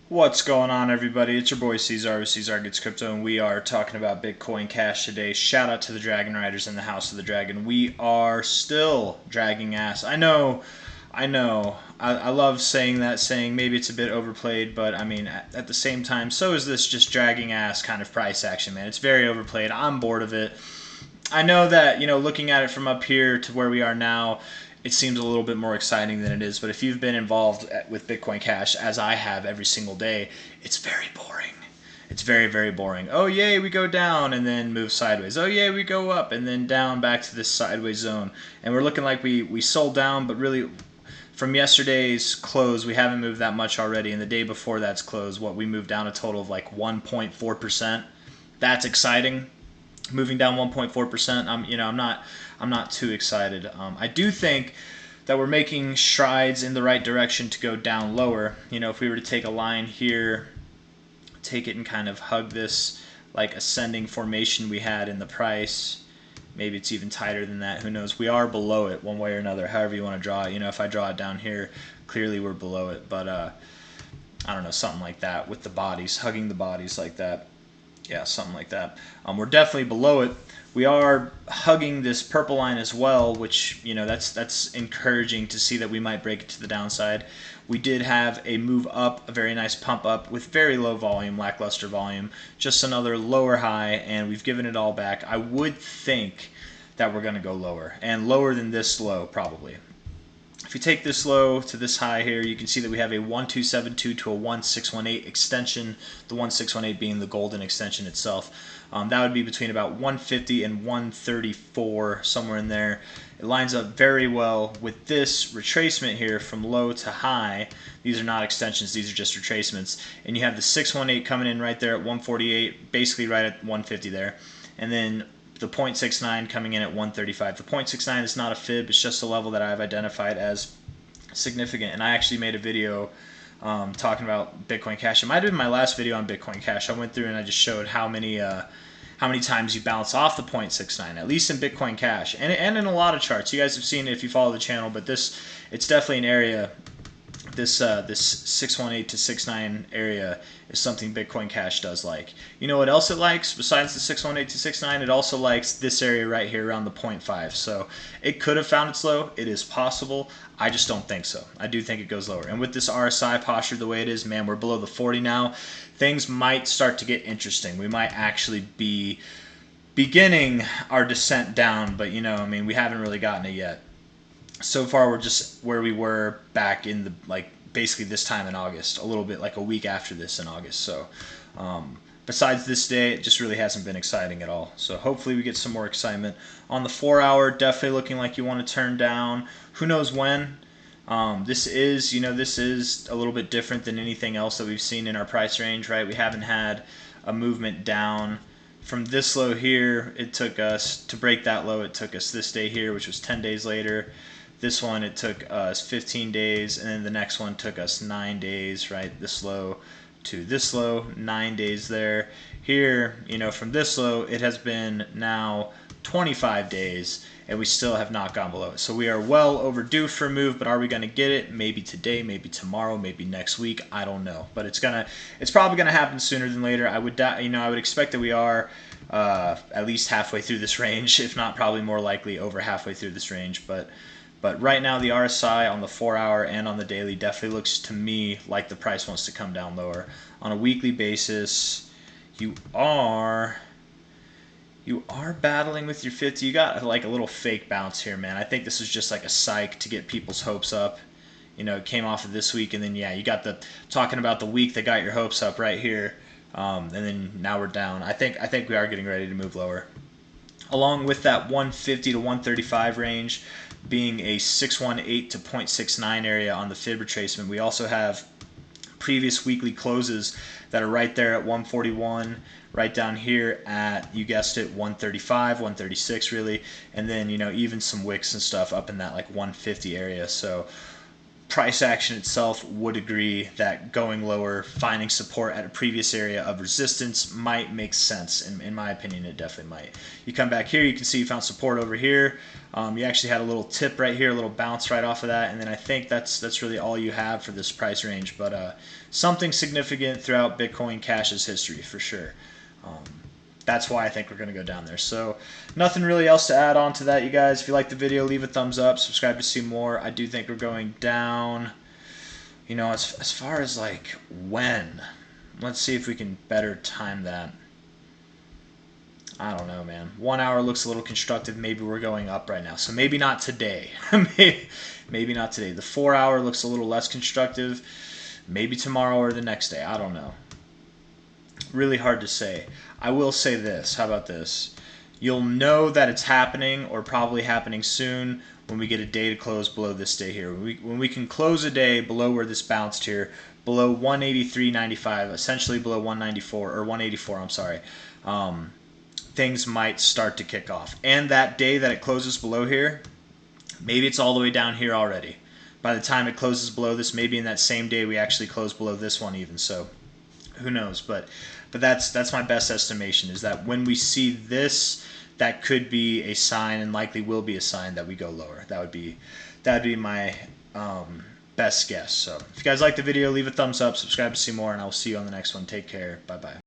What's going on, everybody? It's your boy C-Zar with C-Zar Gets Crypto, and we are talking about Bitcoin Cash today. Shout out to the Dragon Riders in the House of the Dragon. We are still dragging ass. I know. I love saying that saying. Maybe it's a bit overplayed, but I mean, at the same time, so is this just dragging ass kind of price action, man. It's very overplayed. I'm bored of it. I know that, looking at it from up here to where we are now, it seems a little bit more exciting than it is. But if you've been involved with Bitcoin Cash, as I have every single day, it's very boring. It's very, very boring. Oh, yay, we go down and then move sideways. Oh, yay, we go up and then down back to this sideways zone. And we're looking like we sold down, but really from yesterday's close, we haven't moved that much already. And the day before that's close, we moved down a total of like 1.4%. That's exciting. Moving down 1.4%. I'm not too excited. I do think that we're making strides in the right direction to go down lower. If we were to take a line here, take it and kind of hug this like ascending formation we had in the price. Maybe it's even tighter than that. Who knows? We are below it one way or another. However you want to draw it. If I draw it down here, clearly we're below it. But I don't know, something like that with the bodies, hugging the bodies like that. Yeah, something like that. We're definitely below it. We are hugging this purple line as well, which that's encouraging to see that we might break it to the downside. We did have a move up, a very nice pump up with very low volume, lackluster volume, just another lower high, and we've given it all back. I would think that we're going to go lower, and lower than this low probably. If you take this low to this high here, you can see that we have a 1272 to a 1618 extension, the 1618 being the golden extension itself. That would be between about 150 and 134, somewhere in there. It lines up very well with this retracement here from low to high. These are not extensions, these are just retracements. And you have the 618 coming in right there at 148, basically right at 150 there. And then the 0.69 coming in at 135. The 0.69 is not a fib, it's just a level that I've identified as significant. And I actually made a video talking about Bitcoin Cash. It might have been my last video on Bitcoin Cash. I went through and I just showed how many times you bounce off the 0.69, at least in Bitcoin Cash, and in a lot of charts. You guys have seen it if you follow the channel, but it's definitely an area. This 618 to 69 area is something Bitcoin Cash does like. You know what else it likes besides the 618 to 69? It also likes this area right here around the 0.5. So it could have found its low. It is possible. I just don't think so. I do think it goes lower. And with this RSI posture the way it is, man, we're below the 40 now. Things might start to get interesting. We might actually be beginning our descent down, but we haven't really gotten it yet. So far we're just where we were back in the basically this time in August, a little bit like a week after this in August. So besides this day, it just really hasn't been exciting at all. So hopefully we get some more excitement. On the 4 hour, definitely looking like you want to turn down. Who knows when? This is a little bit different than anything else that we've seen in our price range, right? We haven't had a movement down. From this low here, it took us, to break that low, it took us this day here, which was 10 days later. This one, it took us 15 days, and then the next one took us 9 days, right? This low to this low, 9 days there. Here, from this low, it has been now 25 days, and we still have not gone below it. So we are well overdue for a move, but are we going to get it? Maybe today, maybe tomorrow, maybe next week. I don't know, but it's probably gonna happen sooner than later. I would expect that we are at least halfway through this range, if not probably more likely over halfway through this range, but right now, the RSI on the 4 hour and on the daily definitely looks to me like the price wants to come down lower. On a weekly basis, you are battling with your 50. You got like a little fake bounce here, man. I think this is just like a psych to get people's hopes up. It came off of this week, and then yeah, you got talking about the week that got your hopes up right here, and then now we're down. I think we are getting ready to move lower. Along with that 150 to 135 range being a 618 to 0.69 area on the fib retracement, we also have previous weekly closes that are right there at 141, right down here at, you guessed it, 135, 136 really, and then even some wicks and stuff up in that like 150 area. So price action itself would agree that going lower, finding support at a previous area of resistance might make sense. In my opinion, it definitely might. You come back here, you can see you found support over here. You actually had a little tip right here, a little bounce right off of that, and then I think that's really all you have for this price range. But something significant throughout Bitcoin Cash's history for sure. That's why I think we're going to go down there. So nothing really else to add on to that, you guys. If you like the video, leave a thumbs up. Subscribe to see more. I do think we're going down, you know, as far as like when. Let's see if we can better time that. I don't know, man. 1 hour looks a little constructive. Maybe we're going up right now. So maybe not today. maybe not today. The 4 hour looks a little less constructive. Maybe tomorrow or the next day. I don't know. Really hard to say. I will say this. How about this? You'll know that it's happening or probably happening soon when we get a day to close below this day here. When we can close a day below where this bounced here, below 183.95, essentially below 194 or 184. I'm sorry. Things might start to kick off. And that day that it closes below here, maybe it's all the way down here already. By the time it closes below this, maybe in that same day we actually close below this one even. So who knows? But that's my best estimation, is that when we see this, that could be a sign, and likely will be a sign, that we go lower. That would be my best guess. So if you guys like the video, leave a thumbs up, subscribe to see more, and I will see you on the next one. Take care. Bye bye.